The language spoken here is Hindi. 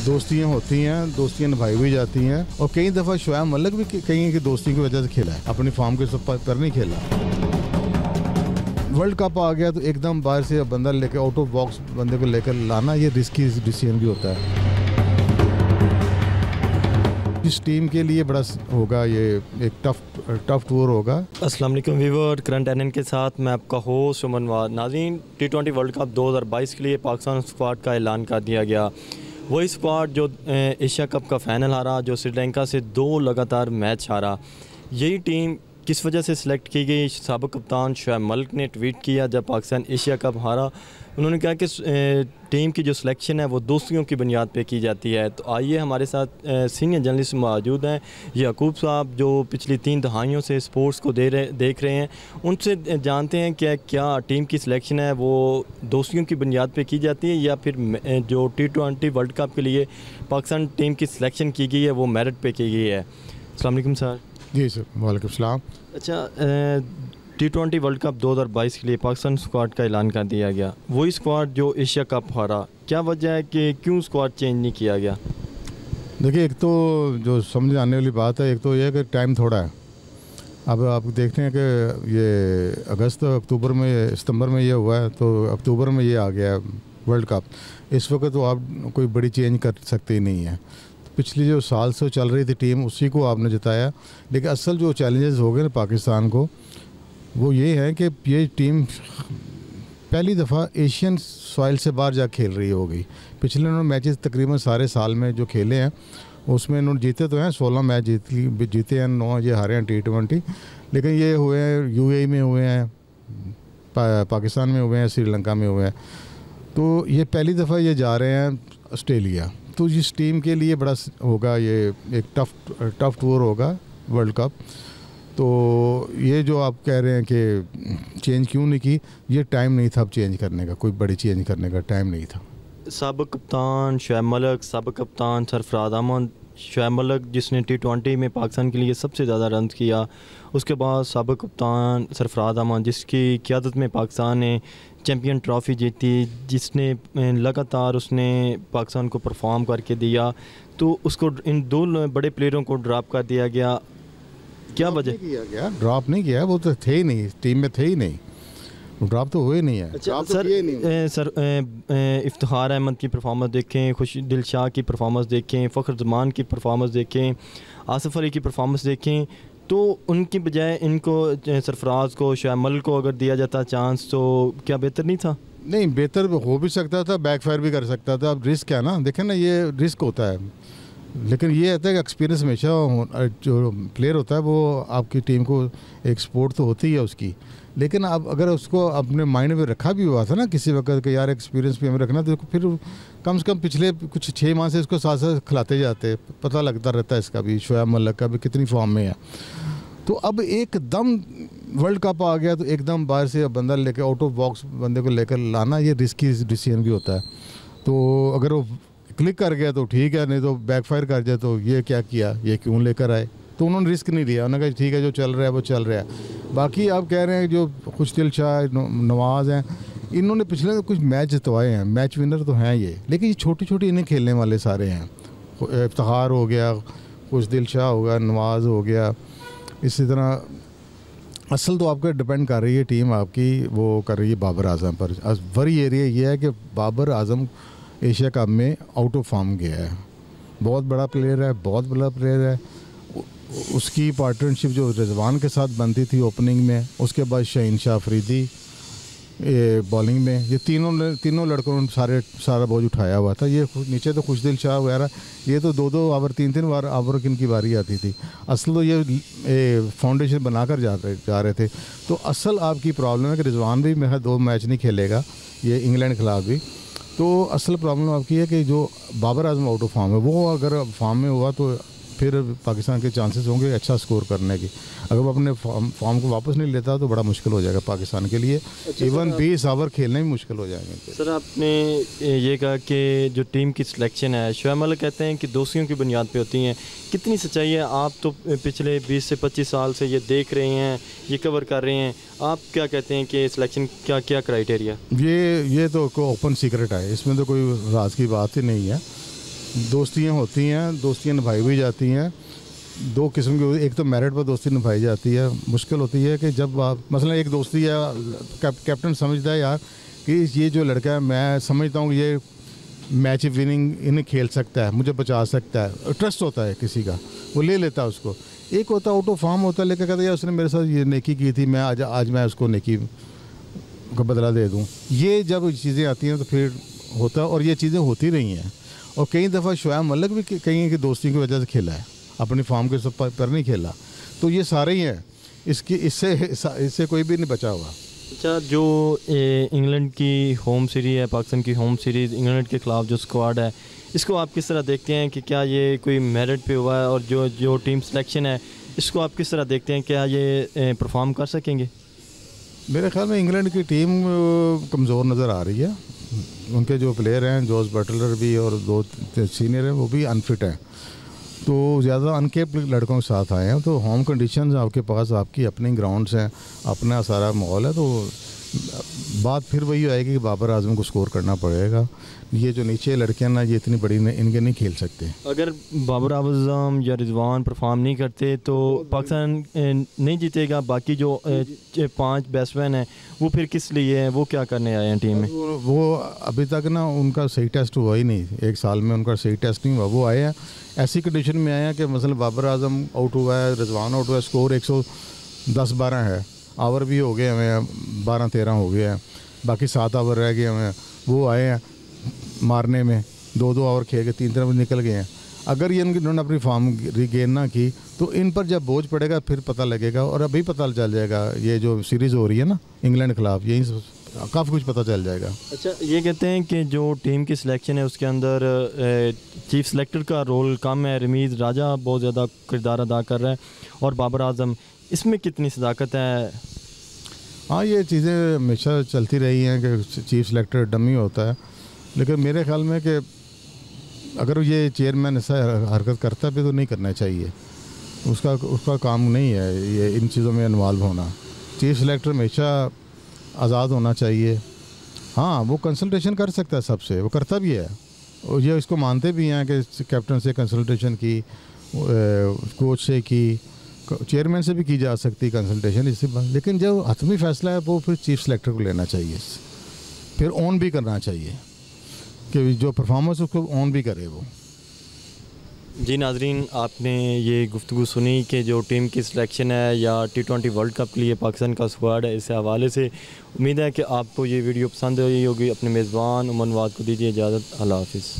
दोस्तियाँ होती हैं, दोस्तियाँ निभाई भी जाती हैं और कई दफ़ा शोएब मलिक भी कहीं की दोस्ती की वजह से खेला है, अपनी फॉर्म के पर नहीं खेला। वर्ल्ड कप आ गया तो एकदम बाहर से बंदा लेकर आउट ऑफ बॉक्स बंदे को लेकर लाना ये रिस्की डिसीजन भी होता है। इस टीम के लिए बड़ा होगा, ये एक टफ टूर होगा। अस्सलाम वालेकुम व्यूअर, करंट एनएन के साथ मैं आपका होस्ट उमर नवाज। नाज़रीन, T20 वर्ल्ड कप 2022 के लिए पाकिस्तान स्क्वाड का ऐलान कर दिया गया। वही स्क्वाड जो एशिया कप का फ़ाइनल हारा, जो श्रीलंका से 2 लगातार मैच हारा। यही टीम किस वजह से सिलेक्ट की गई? साबिक़ कप्तान शोएब मलिक ने ट्वीट किया जब पाकिस्तान एशिया कप हारा। उन्होंने कहा कि टीम की जो सिलेक्शन है वो दोस्तियों की बुनियाद पे की जाती है। तो आइए, हमारे साथ सीनियर जर्नलिस्ट मौजूद हैं, याकूब साहब, जो पिछली 3 दहाइयों से स्पोर्ट्स को देख रहे हैं। उनसे जानते हैं कि क्या टीम की सिलेक्शन है वो दोस्तियों की बुनियाद पे की जाती है या फिर जो T20 वर्ल्ड कप के लिए पाकिस्तान टीम की सिलेक्शन की गई है वो मेरिट पे की गई है। अस्सलाम वालेकुम सर। जी सर, वालेकुम सलाम। अच्छा, T20 वर्ल्ड कप 2022 के लिए पाकिस्तान स्क्वाड का ऐलान कर दिया गया। वही स्क्वाड जो एशिया कप हारा, क्या वजह है कि क्यों स्क्वाड चेंज नहीं किया गया? देखिए, एक तो जो समझ आने वाली बात है, एक तो ये है कि टाइम थोड़ा है। अब आप देखते हैं कि ये अगस्त अक्टूबर में सितंबर में ये हुआ है, तो अक्टूबर में ये आ गया वर्ल्ड कप। इस वक्त तो आप कोई बड़ी चेंज कर सकते ही नहीं है। पिछली जो साल से चल रही थी टीम, उसी को आपने जिताया। लेकिन असल जो चैलेंजेस हो गए ना पाकिस्तान को, वो ये है कि ये टीम पहली दफ़ा एशियन सॉइल से बाहर जा खेल रही होगी। पिछले उन्होंने मैचेस तकरीबन सारे साल में जो खेले हैं उसमें उन्होंने जीते तो हैं, 16 मैच जीते हैं, 9 ये हारे हैं T20। लेकिन ये हुए हैं UAE में हुए हैं, पाकिस्तान में हुए हैं, श्रीलंका में हुए हैं। तो ये पहली दफ़ा ये जा रहे हैं ऑस्ट्रेलिया। तो इस टीम के लिए बड़ा होगा, ये एक टफ टूर होगा वर्ल्ड कप। तो ये जो आप कह रहे हैं कि चेंज क्यों नहीं की, ये टाइम नहीं था अब चेंज करने का, कोई बड़ी चेंज करने का टाइम नहीं था। साबिक़ कप्तान शोएब मलिक, साबिक़ कप्तान सरफराज अहमद। शोएब मलिक जिसने T20 में पाकिस्तान के लिए सबसे ज़्यादा रन किया, उसके बाद साबिक़ कप्तान सरफराज अहमद जिसकी क़यादत में पाकिस्तान ने चैम्पियन ट्रॉफ़ी जीती, जिसने लगातार उसने पाकिस्तान को परफॉर्म करके दिया। तो उसको इन 2 बड़े प्लेयरों को ड्रॉप कर दिया गया। क्या वजह? किया गया, ड्रॉप नहीं किया, वो तो थे ही नहीं, टीम में थे ही नहीं, ड्रॉप तो हुए नहीं है। अच्छा सर, इफ्तिखार अहमद की परफॉर्मेंस देखें, खुशदिल शाह की परफॉर्मेंस देखें, फ़ख्र जमान की परफॉर्मेंस देखें, आसिफ अली की परफॉर्मेंस देखें, तो उनकी बजाय इनको सरफराज को, शोएब मलिक को अगर दिया जाता चांस तो क्या बेहतर नहीं था? नहीं, बेहतर हो भी सकता था, बैकफायर भी कर सकता था। अब रिस्क है ना, देखें ना, ये रिस्क होता है। लेकिन ये होता है कि एक्सपीरियंस हमेशा जो प्लेयर होता है वो आपकी टीम को एक सपोर्ट तो होती है उसकी। लेकिन अब अगर उसको अपने माइंड में रखा भी हुआ था ना किसी वक्त कि यार एक्सपीरियंस भी हमें रखना, तो फिर कम से कम पिछले कुछ 6 माह से इसको साथ साथ खिलाते जाते, पता लगता रहता है इसका भी, शोएब मलिक का भी कितनी फॉर्म में है। तो अब एकदम वर्ल्ड कप आ गया तो एकदम बाहर से बंदा लेकर आउट ऑफ बॉक्स बंदे को लेकर लाना ये रिस्की डिसीजन भी होता है। तो अगर वो क्लिक कर गया तो ठीक है, नहीं तो बैकफायर कर जाए तो ये क्या किया, ये क्यों लेकर आए। तो उन्होंने रिस्क नहीं लिया, उन्होंने कहा ठीक है जो चल रहा है वो चल रहा है। बाकी आप कह रहे हैं जो खुशदिल शाह, नवाज़ हैं, इन्होंने पिछले कुछ मैच जितवाए हैं, मैच विनर तो हैं ये, लेकिन ये छोटी छोटी इन्हें खेलने वाले सारे हैं। इफ्तिखार हो गया, खुशदिल शाह हो गया, नवाज़ हो गया, इसी तरह असल तो आपका डिपेंड कर रही है टीम आपकी, वो कर रही है बाबर आजम पर। वरी एरिया ये है कि बाबर आजम एशिया कप में आउट ऑफ फॉर्म गया है। बहुत बड़ा प्लेयर है, बहुत बड़ा प्लेयर है। उसकी पार्टनरशिप जो रिजवान के साथ बनती थी ओपनिंग में, उसके बाद शहीन शाह अफरीदी बॉलिंग में, ये तीनों लड़कों ने सारा बोझ उठाया हुआ था। ये नीचे तो खुशदिल शाह वगैरह, ये तो 2-2 ओवर 3-3 ओवर इनकी बारी आती थी। असल तो ये फाउंडेशन बनाकर जा रहे थे। तो असल आपकी प्रॉब्लम है कि रिजवान भी मेरा 2 मैच नहीं खेलेगा, ये इंग्लैंड के खिलाफ भी। तो असल प्रॉब्लम आपकी है कि जो Babar Azam out of form है, वो अगर फॉर्म में हुआ तो फिर पाकिस्तान के चांसेस होंगे अच्छा स्कोर करने की। अगर वो अपने फॉर्म को वापस नहीं लेता तो बड़ा मुश्किल हो जाएगा पाकिस्तान के लिए। इवन 20 ओवर खेलने में मुश्किल हो जाएंगे। सर, आपने ये कहा कि जो टीम की सिलेक्शन है, शोएब मलिक कहते हैं कि दोस्तियों की बुनियाद पे होती हैं। कितनी सच्चाई है? आप तो पिछले 20 से 25 साल से ये देख रहे हैं, ये कवर कर रहे हैं, आप क्या कहते हैं कि सिलेक्शन क्या क्या क्राइटेरिया? ये तो ओपन सीक्रेट है, इसमें तो कोई राज की बात ही नहीं है। दोस्तियाँ होती हैं, दोस्तियाँ निभाई भी जाती हैं। दो किस्म की, एक तो मेरिट पर दोस्ती निभाई जाती है। मुश्किल होती है कि जब आप मसलन एक दोस्ती है, कैप्टन समझता है यार कि ये जो लड़का है, मैं समझता हूँ कि ये मैच विनिंग इन्हें खेल सकता है, मुझे बचा सकता है, ट्रस्ट होता है किसी का, वो ले लेता है उसको। एक होता है आउट ऑफ फॉर्म होता है, लेकर कहता है यार उसने मेरे साथ ये नेकी की थी, मैं आज मैं उसको नेकी का बदला दे दूँ। ये जब चीज़ें आती हैं तो फिर होता है, और ये चीज़ें होती रही हैं। और कई दफ़ा शोएब मलिक भी कहीं की दोस्ती की वजह से खेला है, अपनी फॉर्म के सब पर नहीं खेला। तो ये सारे ही हैं, इससे कोई भी नहीं बचा हुआ। अच्छा, जो इंग्लैंड की होम सीरीज़ है, पाकिस्तान की होम सीरीज़, इंग्लैंड के ख़िलाफ़ जो स्क्वाड है, इसको आप किस तरह देखते हैं कि क्या ये कोई मेरिट पे हुआ है, और जो टीम सिलेक्शन है इसको आप किस तरह देखते हैं, क्या ये परफॉर्म कर सकेंगे? मेरे ख्याल में इंग्लैंड की टीम कमज़ोर नज़र आ रही है। उनके जो प्लेयर हैं, जॉस बटलर भी और 2 सीनियर हैं, वो भी अनफिट हैं। तो ज़्यादा अनकेप्ड लड़कों के साथ आए हैं। तो होम कंडीशंस आपके पास, आपकी अपनी ग्राउंड्स हैं, अपना सारा माहौल है। तो बात फिर वही आएगी कि बाबर आजम को स्कोर करना पड़ेगा। ये जो नीचे लड़के हैं ना, ये इतनी बड़ी इनके नहीं खेल सकते। अगर बाबर आजम या रिजवान परफॉर्म नहीं करते तो पाकिस्तान नहीं जीतेगा। बाकी जो 5 बैट्समैन हैं वो फिर किस लिए हैं, वो क्या करने आए हैं टीम में? वो अभी तक ना उनका सही टेस्ट हुआ ही नहीं, 1 साल में उनका सही टेस्ट नहीं हुआ। वो आए हैं ऐसी कंडीशन में आए हैं कि मसलन बाबर आजम आउट हुआ है, रिजवान आउट हुआ है, स्कोर 110-12 है, ओवर भी हो गए हमें 12-13 हो गए हैं, बाकी 7 ओवर रह गए हमें। वो आए हैं मारने में, 2-2 ओवर खेल के 3 बजे निकल गए हैं। अगर ये इन्होंने अपनी फॉर्म रिगेन ना की तो इन पर जब बोझ पड़ेगा फिर पता लगेगा। और अभी पता चल जाएगा, ये जो सीरीज़ हो रही है ना इंग्लैंड के खिलाफ, यही काफ़ी कुछ पता चल जाएगा। अच्छा, ये कहते हैं कि जो टीम की सिलेक्शन है उसके अंदर चीफ सेलेक्टर का रोल कम है, रमीज़ राजा बहुत ज़्यादा किरदार अदा कर रहा है, और बाबर आजम, इसमें कितनी सदाकत है? हाँ, ये चीज़ें हमेशा चलती रही हैं कि चीफ सेलेक्टर डमी होता है, लेकिन मेरे ख्याल में कि अगर ये चेयरमैन ऐसा हरकत करता है तो नहीं करना चाहिए। उसका काम नहीं है ये इन चीज़ों में इन्वॉल्व होना। चीफ सेलेक्टर हमेशा आज़ाद होना चाहिए। हाँ, वो कंसल्टेशन कर सकता है सबसे, वो करता भी है, और ये इसको मानते भी हैं कि कैप्टन से कंसल्टेशन की, कोच से की, चेयरमैन से भी की जा सकती है कंसल्टेशन इससे। लेकिन जो हतमी फैसला है वो फिर चीफ सेलेक्टर को लेना चाहिए, फिर ऑन भी करना चाहिए कि जो परफॉर्मेंस उसको ऑन भी करे वो। जी नाजरीन, आपने ये गुफ्तगू सुनी कि जो टीम की सिलेक्शन है या T20 वर्ल्ड कप के लिए पाकिस्तान का स्क्वाड है, इस हवाले से उम्मीद है कि आपको ये वीडियो पसंद आई होगी। अपने मेज़बान उमर नवाज़ को दीजिए इजाज़त। अल्लाह हाफ़िज़।